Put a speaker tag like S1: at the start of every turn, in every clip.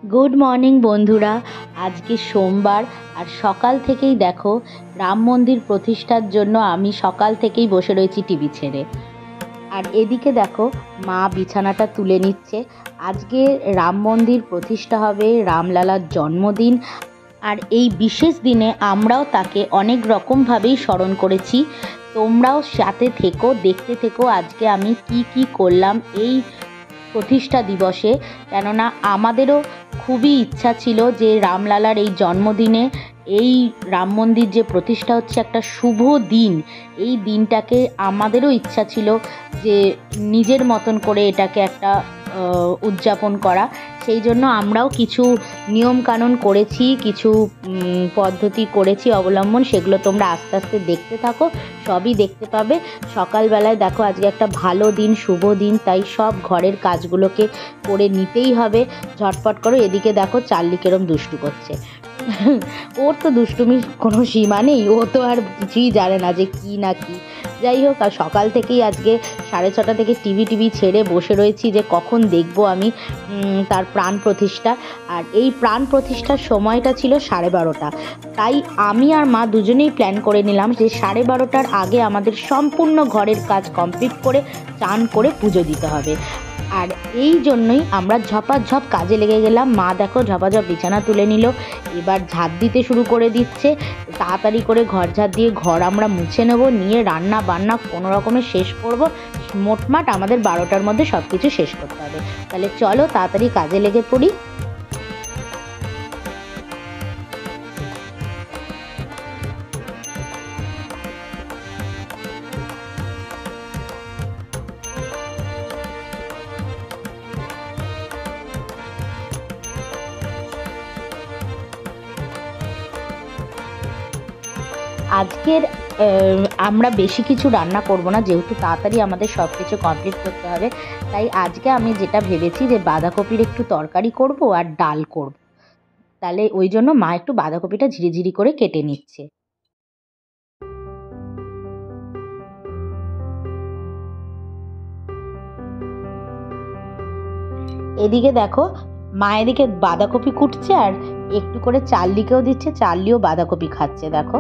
S1: Good morning বন্ধুরা। আজকে সোমবার আর সকাল থেকেই দেখো রাম মন্দির প্রতিষ্ঠার জন্য আমি সকাল থেকেই বসে রয়েছি টিভি ছেড়ে। আর এদিকে দেখো মা বিছানাটা তুলে নিচ্ছে। আজকে রাম মন্দির প্রতিষ্ঠা হবে, রামলালার জন্মদিন। আর এই বিশেষ দিনে আমরাও তাকে অনেক রকমভাবেই স্মরণ করেছি। তোমরাও সাথে থেকো, দেখতে থেকো আজকে আমি কি কি করলাম এই প্রতিষ্ঠা দিবসে। কেননা আমাদেরও খুবই ইচ্ছা ছিল যে রামলালার এই জন্মদিনে এই রাম মন্দির যে প্রতিষ্ঠা হচ্ছে, একটা শুভ দিন, এই দিনটাকে আমাদেরও ইচ্ছা ছিল যে নিজের মতন করে এটাকে একটা উদযাপন করা। সেই জন্য আমরাও কিছু নিয়মকানুন করেছি, কিছু পদ্ধতি করেছি অবলম্বন। সেগুলো তোমরা আস্তে আস্তে দেখতে থাকো, সবই দেখতে পাবে। সকালবেলায় দেখো আজকে একটা ভালো দিন, শুভ দিন, তাই সব ঘরের কাজগুলোকে করে নিতেই হবে ঝটপট করো। এদিকে দেখো চার্লি কেরম দুষ্টু করছে। ওর তো দুষ্টুমির কোনো সীমা নেই, ও তো আর কিছুই জানে না যে কি না কি। যাই হোক, আর সকাল থেকেই আজকে 6:30 থেকে টিভি ছেড়ে বসে রয়েছি যে কখন দেখব আমি তার প্রাণ প্রতিষ্ঠা। আর এই প্রাণ প্রতিষ্ঠার সময়টা ছিল 12:30। তাই আমি আর মা দুজনেই প্ল্যান করে নিলাম যে 12:30টার আগে আমাদের সম্পূর্ণ ঘরের কাজ কমপ্লিট করে চান করে পুজো দিতে হবে। আর এই জন্যই আমরা ঝপাঝপ কাজে লেগে গেলাম। মা দেখো ঝপাঝপ বিছানা তুলে নিল, এবার ঝাঁট দিতে শুরু করে দিচ্ছে। তাড়াতাড়ি করে ঘর ঝাঁট দিয়ে ঘর আমরা মুছে নেব, নিয়ে রান্না বান্না কোনো রকমে শেষ করব। মোটমাট আমাদের 12টার মধ্যে সব কিছু শেষ করতে হবে। তাহলে চলো তাড়াতাড়ি কাজে লেগে পড়ি। আজকের আমরা বেশি কিছু রান্না করব না, যেহেতু তাড়াতাড়ি আমাদের সব কিছু কমপ্লিট করতে হবে। তাই আজকে আমি যেটা ভেবেছি যে বাঁধাকপির একটু তরকারি করব আর ডাল করব। তাহলে ওই জন্য মা একটু বাঁধাকপিটা ঝিরিঝিরি করে কেটে নিচ্ছে। এদিকে দেখো মা এদিকে বাঁধাকপি কুটছে আর একটু করে চার্লিকেও দিচ্ছে, চার্লিও বাঁধাকপি খাচ্ছে দেখো।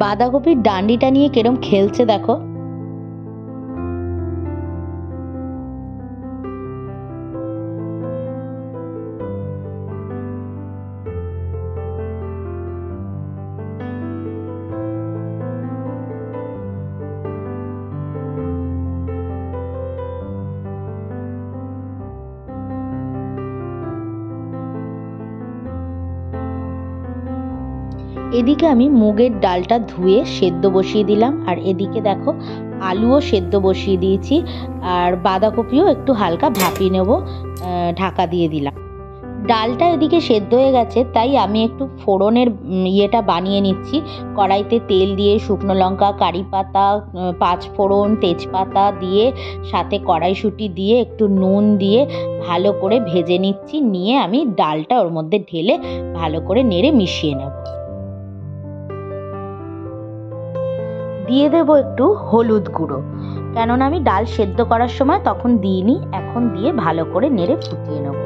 S1: বাঁধাকপির ডান্ডিটা নিয়ে কিরম খেলছে দেখো। এদিকে আমি মুগের ডালটা ধুয়ে সেদ্ধ বসিয়ে দিলাম, আর এদিকে দেখো আলুও সেদ্ধ বসিয়ে দিয়েছি, আর বাঁধাকপিও একটু হালকা ভাপিয়ে নেব, ঢাকা দিয়ে দিলাম। ডালটা এদিকে সেদ্ধ হয়ে গেছে, তাই আমি একটু ফোড়নের ইয়েটা বানিয়ে নিচ্ছি। কড়াইতে তেল দিয়ে শুকনো লঙ্কা, কারি পাতা, 5 ফোড়ন, তেজপাতা দিয়ে সাথে কড়াইশুঁটি দিয়ে একটু নুন দিয়ে ভালো করে ভেজে নিচ্ছি। নিয়ে আমি ডালটা ওর মধ্যে ঢেলে ভালো করে নেড়ে মিশিয়ে নেব। দিয়ে দেবো একটু হলুদ গুঁড়ো, কেননা আমি ডাল সেদ্ধ করার সময় তখন দিইনি, এখন দিয়ে ভালো করে নেড়ে ফুটিয়ে নেব।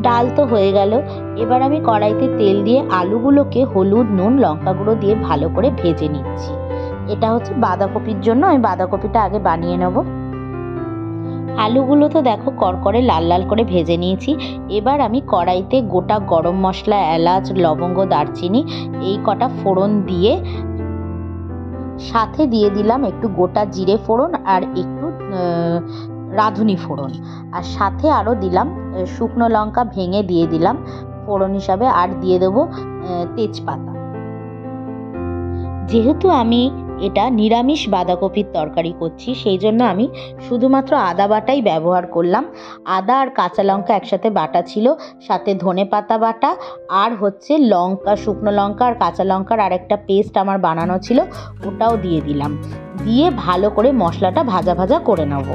S1: ডাল তো হয়ে গেল, এবার আমি কড়াইতে তেল দিয়ে আলুগুলোকে হলুদ, নুন, লঙ্কা গুঁড়ো দিয়ে ভালো করে ভেজে নিচ্ছি। এটা হচ্ছে বাঁধাকপির জন্য, আমি বাঁধাকপিটা আগে বানিয়ে নেব। আলুগুলো তো দেখো কড়কড়ে লাল লাল করে ভেজে নিয়েছি। এবার আমি কড়াইতে গোটা গরম মশলা, এলাচ, লবঙ্গ, দারচিনি এই কটা ফোড়ন দিয়ে সাথে দিয়ে দিলাম একটু গোটা জিরে ফোড়ন আর একটু রাঁধুনি ফোড়ন, আর সাথে আরও দিলাম শুকনো লঙ্কা ভেঙে দিয়ে দিলাম ফোড়ন হিসাবে, আর দিয়ে দেবো তেজপাতা। যেহেতু আমি এটা নিরামিষ বাঁধাকপির তরকারি করছি, সেই জন্য আমি শুধুমাত্র আদা বাটাই ব্যবহার করলাম। আদা আর কাঁচা লঙ্কা একসাথে বাটা ছিল, সাথে ধনেপাতা বাটা আর হচ্ছে লঙ্কা, শুকনো লঙ্কা আর কাঁচা লঙ্কার আরেকটা পেস্ট আমার বানানো ছিল, ওটাও দিয়ে দিলাম। দিয়ে ভালো করে মশলাটা ভাজা ভাজা করে নেব।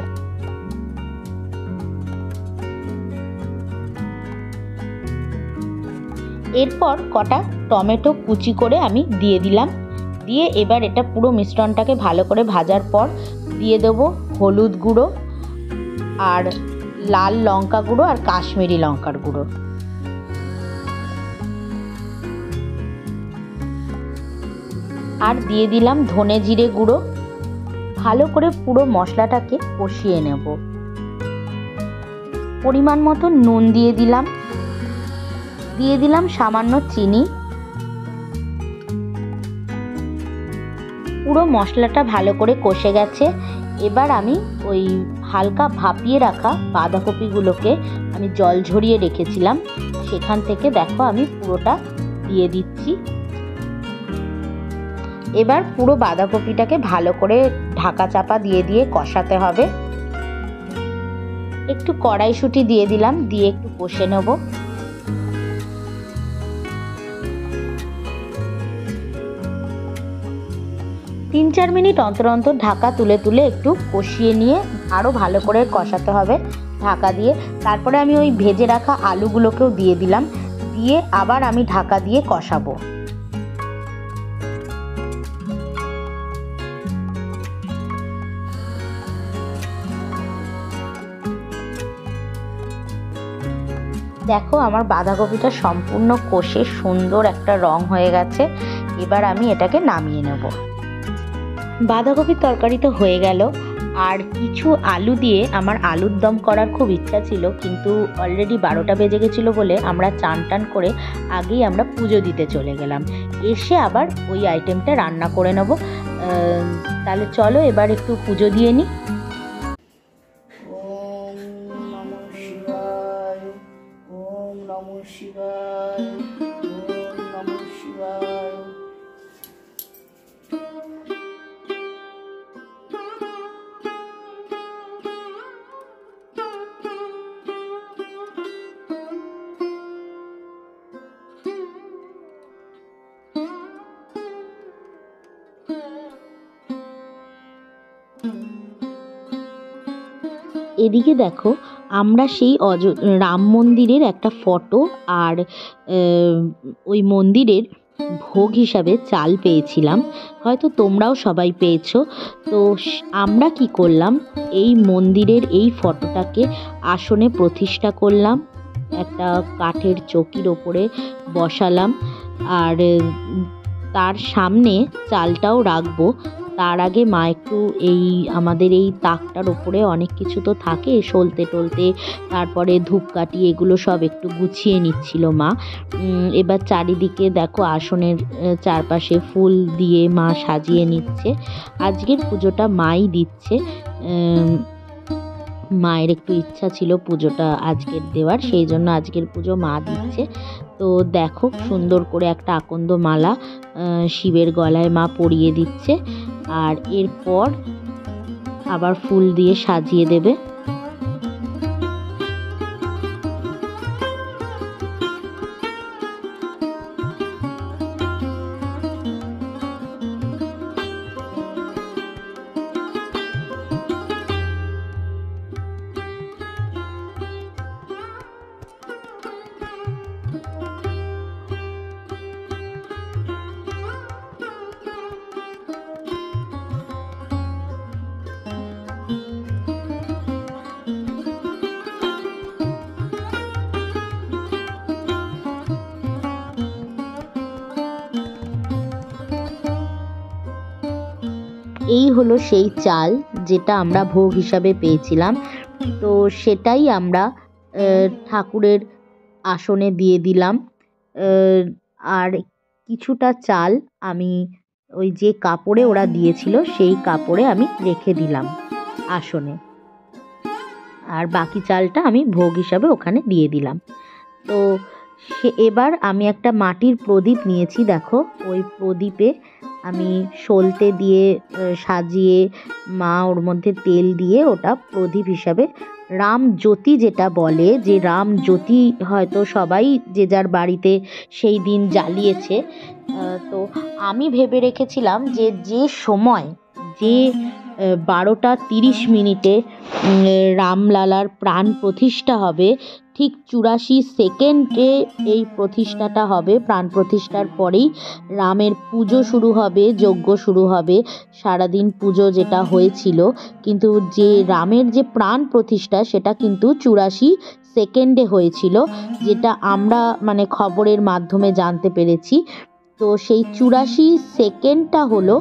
S1: এরপর কটা টমেটো কুচি করে আমি দিয়ে দিলাম। দিয়ে এবার এটা পুরো মিশ্রণটাকে ভালো করে ভাজার পর দিয়ে দেবো হলুদ গুঁড়ো আর লাল লঙ্কা গুঁড়ো আর কাশ্মীরি লঙ্কার গুঁড়ো। আর দিয়ে দিলাম ধনে জিরে গুঁড়ো। ভালো করে পুরো মশলাটাকে কষিয়ে নেব। পরিমাণ মতো নুন দিয়ে দিলাম, দিয়ে দিলাম সামান্য চিনি। পুরো মশলাটা ভালো করে কষে গেছে। এবার আমি ওই হালকা ভাপিয়ে রাখা বাঁধাকপিগুলোকে আমি জল ঝরিয়ে রেখেছিলাম, সেখান থেকে দেখো আমি পুরোটা দিয়ে দিচ্ছি। এবার পুরো বাঁধাকপিটাকে ভালো করে ঢাকা চাপা দিয়ে দিয়ে কষাতে হবে। একটু কড়াইশুঁটি দিয়ে দিলাম, দিয়ে একটু কষে নেব। 3-4 মিনিট অন্তর অন্তর ঢাকা তুলে তুলে একটু কষিয়ে নিয়ে আরও ভালো করে কষাতে হবে ঢাকা দিয়ে। তারপরে আমি ওই ভেজে রাখা আলুগুলোকেও দিয়ে দিলাম, দিয়ে আবার আমি ঢাকা দিয়ে কষাবো। দেখো আমার বাঁধাকপিটা সম্পূর্ণ কষে সুন্দর একটা রং হয়ে গেছে। এবার আমি এটাকে নামিয়ে নেব। বাঁধাকপির তরকারি তো হয়ে গেল। আর কিছু আলু দিয়ে আমার আলুর দম করার খুব ইচ্ছা ছিল, কিন্তু অলরেডি 12টা বেজে গেছিলো বলে আমরা চান টান করে আগেই আমরা পুজো দিতে চলে গেলাম। এসে আবার ওই আইটেমটা রান্না করে নেব। তাহলে চলো এবার একটু পুজো দিয়ে নিই।
S2: ওম নমঃ শিবায়, ওম নমঃ শিবায়, ওম নমঃ শিবায়।
S1: এদিকে দেখো আমরা সেই রাম মন্দিরের একটা ফটো আর ওই মন্দিরের ভোগ হিসাবে চাল পেয়েছিলাম, হয়তো তোমরাও সবাই পেয়েছো। তো আমরা কি করলাম, এই মন্দিরের এই ফটোটাকে আসনে প্রতিষ্ঠা করলাম, একটা কাঠের চৌকির ওপরে বসালাম, আর তার সামনে চালটাও রাখবো। তার আগে মা একটু এই আমাদের এই তাকটার ওপরে অনেক কিছু তো থাকে, সলতে টলতে, তারপরে ধূপকাঠি, এগুলো সব একটু গুছিয়ে নিচ্ছিল মা। এবার চারিদিকে দেখো আসনের চারপাশে ফুল দিয়ে মা সাজিয়ে নিচ্ছে। আজকের পুজোটা মাই দিচ্ছে। মায়ের একটু ইচ্ছা ছিল পুজোটা আজকের দেওয়ার, সেই জন্য আজকের পুজো মা দিচ্ছে। তো দেখো সুন্দর করে একটা আকন্দ মালা শিবের গলায় মা পরিয়ে দিচ্ছে, আর এরপর আবার ফুল দিয়ে সাজিয়ে দেবে। এই হলো সেই চাল যেটা আমরা ভোগ হিসাবে পেয়েছিলাম। তো সেটাই আমরা ঠাকুরের আসনে দিয়ে দিলাম। আর কিছুটা চাল আমি ওই যে কাপড়ে ওরা দিয়েছিল সেই কাপড়ে আমি রেখে দিলাম আসনে, আর বাকি চালটা আমি ভোগ হিসাবে ওখানে দিয়ে দিলাম। তো এবার আমি একটা মাটির প্রদীপ নিয়েছি, দেখো ওই প্রদীপে আমি সলতে দিয়ে সাজিয়ে মা ওর মধ্যে তেল দিয়ে ওটা প্রদীপ হিসাবে রামজ্যোতি যেটা বলে, যে রামজ্যোতি হয়তো সবাই যে যার বাড়িতে সেই দিন জ্বালিয়েছে। তো আমি ভেবে রেখেছিলাম যে যে সময় যে 12:30 রামলালার প্রাণ প্রতিষ্ঠা হবে, ঠিক 84 সেকেন্ডে এই প্রতিষ্ঠাটা হবে। প্রাণ প্রতিষ্ঠার পরেই রামের পুজো শুরু হবে, যজ্ঞ শুরু হবে, সারাদিন পুজো যেটা হয়েছিল। কিন্তু যে রামের যে প্রাণ প্রতিষ্ঠা সেটা কিন্তু 84 সেকেন্ডে হয়েছিল, যেটা আমরা মানে খবরের মাধ্যমে জানতে পেরেছি। তো সেই 84 সেকেন্ডটা হলো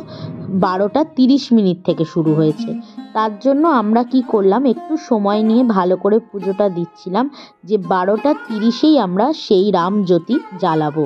S1: 12:30 থেকে শুরু হয়েছে। তার জন্য আমরা কি করলাম, একটু সময় নিয়ে ভালো করে পুজোটা দিচ্ছিলাম যে 12:30 আমরা সেই রামজ্যোতি জ্বালাবো।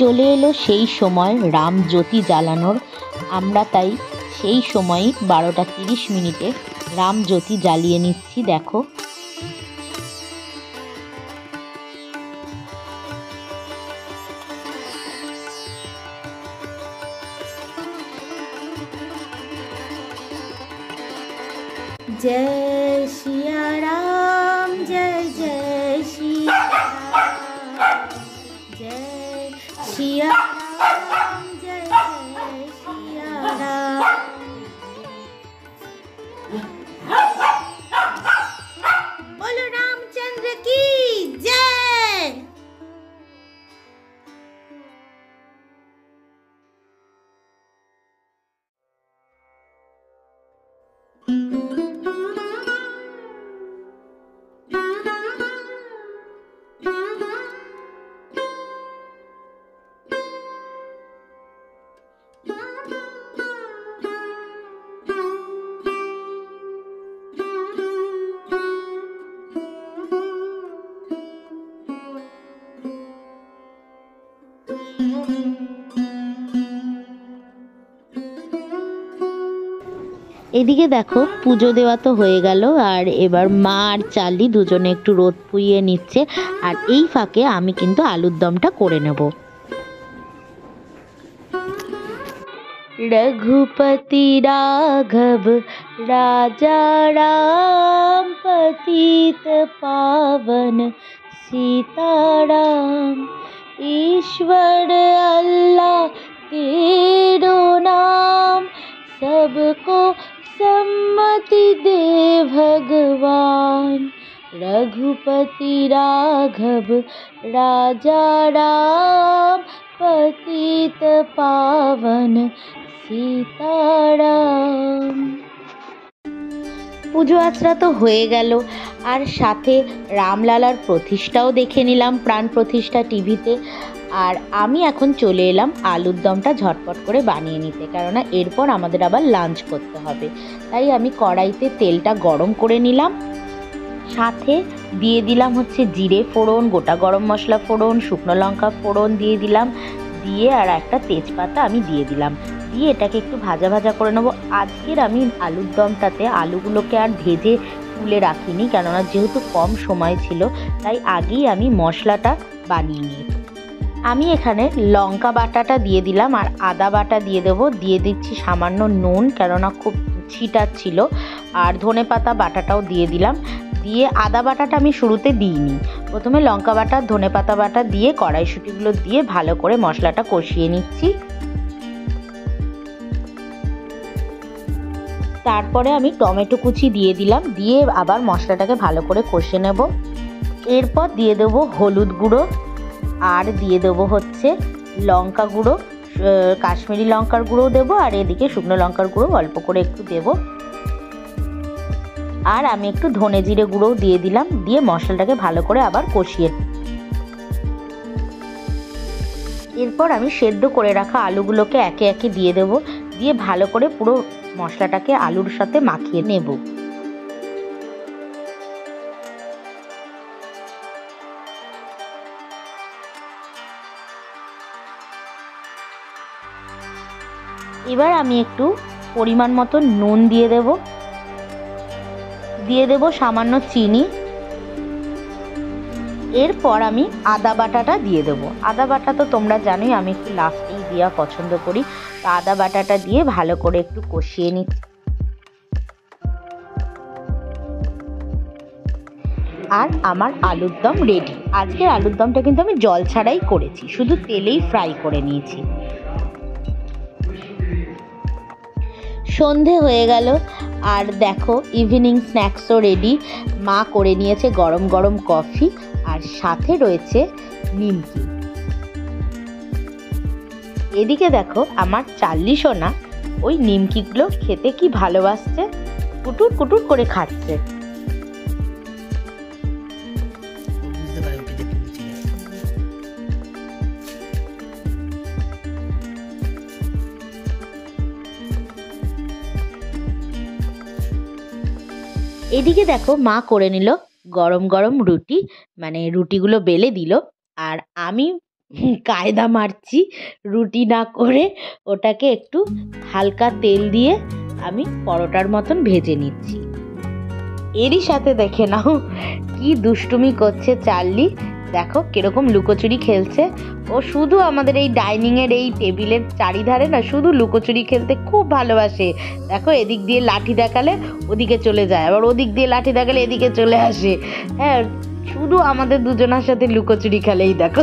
S1: চলে এলো সেই সময় রামজ্যোতি জ্বালানোর। আমরা তাই সেই সময়ই 12:30 রামজ্যোতি জ্বালিয়ে নিচ্ছি। দেখো,
S2: जय सिया राम, जय जय सिया राम, जय सिया राम, जय जय सिया राम। बोलो रामचंद्र की जय।
S1: এদিকে দেখো পুজো দেওয়া তো হয়ে গেল, আর এবার মা আর চার্লি দুজনে একটু রোদ পুইয়ে নিচ্ছে, আর এই ফাঁকে আমি কিন্তু আলুর দমটা করে নেব। रघुपति राघव राजा राम, पतित पावन सीताराम, ईश्वर अल्लाह तेरो नाम, सबको सम्मति दे भगवान। रघुपति राघव राजा राम, पतित पावन सीताराम। পুজো আচরা তো হয়ে গেল, আর সাথে রামলালার প্রতিষ্ঠাও দেখে নিলাম, প্রাণ প্রতিষ্ঠা টিভিতে। আর আমি এখন চলে এলাম আলুর দমটা ঝটপট করে বানিয়ে নিতে, কেননা এরপর আমাদের আবার লাঞ্চ করতে হবে। তাই আমি কড়াইতে তেলটা গরম করে নিলাম, সাথে দিয়ে দিলাম হচ্ছে জিরে ফোড়ন, গোটা গরম মশলা ফোড়ন, শুকনো লঙ্কা ফোড়ন দিয়ে দিলাম, দিয়ে আর একটা তেজপাতা আমি দিয়ে দিলাম, দিয়ে এটাকে একটু ভাজা ভাজা করে নেবো। আজকের আমি আলুর দমটাতে আলুগুলোকে আর ভেজে তুলে রাখিনি, কেননা যেহেতু কম সময় ছিল তাই আগেই আমি মশলাটা বানিয়ে নিই। আমি এখানে লঙ্কা বাটাটা দিয়ে দিলাম আর আদা বাটা দিয়ে দেবো, দিয়ে দিচ্ছি সামান্য নুন, কেননা খুব ছিটাচ্ছিল, আর ধনেপাতা বাটাটাও দিয়ে দিলাম। দিয়ে আদা বাটাটা আমি শুরুতে দিইনি, প্রথমে লঙ্কা বাটা ধনেপাতা বাটা দিয়ে কড়াইশুঁটিগুলো দিয়ে ভালো করে মশলাটা কষিয়ে নিচ্ছি। তারপরে আমি টমেটো কুচি দিয়ে দিলাম, দিয়ে আবার মশলাটাকে ভালো করে কষিয়ে নেব। এরপর দিয়ে দেবো হলুদ গুঁড়ো, আর দিয়ে দেবো হচ্ছে লঙ্কা গুঁড়ো, কাশ্মীরি লঙ্কার গুঁড়ো দেবো, আর এদিকে শুকনো লঙ্কার গুঁড়ো অল্প করে একটু দেবো, আর আমি একটু ধনে জিরে গুঁড়োও দিয়ে দিলাম, দিয়ে মশলাটাকে ভালো করে আবার কষিয়ে। এরপর আমি সেদ্ধ করে রাখা আলুগুলোকে একে একে দিয়ে দেবো, দিয়ে ভালো করে পুরো মশলাটাকে আলুর সাথে মাখিয়ে নেব। এবার আমি একটু পরিমাণ মতো নুন দিয়ে দেব সামান্য চিনি। এরপর আমি আদা বাটাটা দিয়ে দেবো। আদা বাটা তো তোমরা জানোই আমি একটু লাস্টেই দেওয়া পছন্দ করি, তো আদা বাটাটা দিয়ে ভালো করে একটু কষিয়ে নিচ্ছি। আর আমার আলুর দম রেডি। আজকের আলুর দমটা কিন্তু আমি জল ছাড়াই করেছি, শুধু তেলেই ফ্রাই করে নিয়েছি। সন্ধে হয়ে গেল, আর দেখো ইভিনিং স্ন্যাক্সও রেডি। মা করে নিয়েছে গরম গরম কফি, আর সাথে রয়েছে নিমকি। এদিকে দেখো আমার চার্লি সোনা ওই নিমকিগুলো খেতে কি ভালোবাসছে, কুটুর কুটুর করে খাচ্ছে। এদিকে দেখো মা করে নিল গরম গরম রুটি, মানে রুটিগুলো বেলে দিল, আর আমি কায়দা মারছি রুটি না করে ওটাকে একটু হালকা তেল দিয়ে আমি পরোটার মতন ভেজে নিচ্ছি। এরই সাথে দেখে নাও কি দুষ্টুমি করছে চার্লি, দেখো কিরকম লুকোচুরি খেলছে। ও শুধু আমাদের এই ডাইনিংয়ের এই টেবিলের চারিধারে না শুধু লুকোচুরি খেলতে খুব ভালোবাসে। দেখো এদিক দিয়ে লাঠি দেখালে ওদিকে চলে যায়, আবার ওদিক দিয়ে লাঠি দেখালে এদিকে চলে আসে। হ্যাঁ, শুধু আমাদের দুজনের সাথে লুকোচুরি খেলেই দেখো।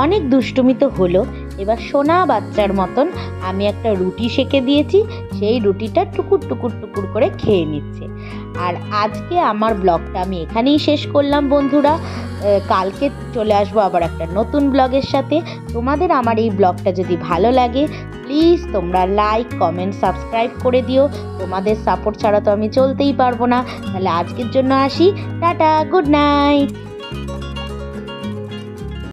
S1: অনেক দুষ্টুমি তো হলো, এবার সোনা বাচ্চার মতন আমি একটা রুটি সেঁকে দিয়েছি, সেই রুটিটা টুকুর টুকুর টুকুর করে খেয়ে নিচ্ছে। আর আজকে আমার ব্লগটা আমি এখানেই শেষ করলাম বন্ধুরা। কালকে চলে আসবো আবার একটা নতুন ব্লগের সাথে। তোমাদের আমার এই ব্লগটা যদি ভালো লাগে প্লিজ তোমরা লাইক কমেন্ট সাবস্ক্রাইব করে দিও। তোমাদের সাপোর্ট ছাড়া তো আমি চলতেই পারবো না। তাহলে আজকের জন্য আসি, টাটা, গুড নাইট।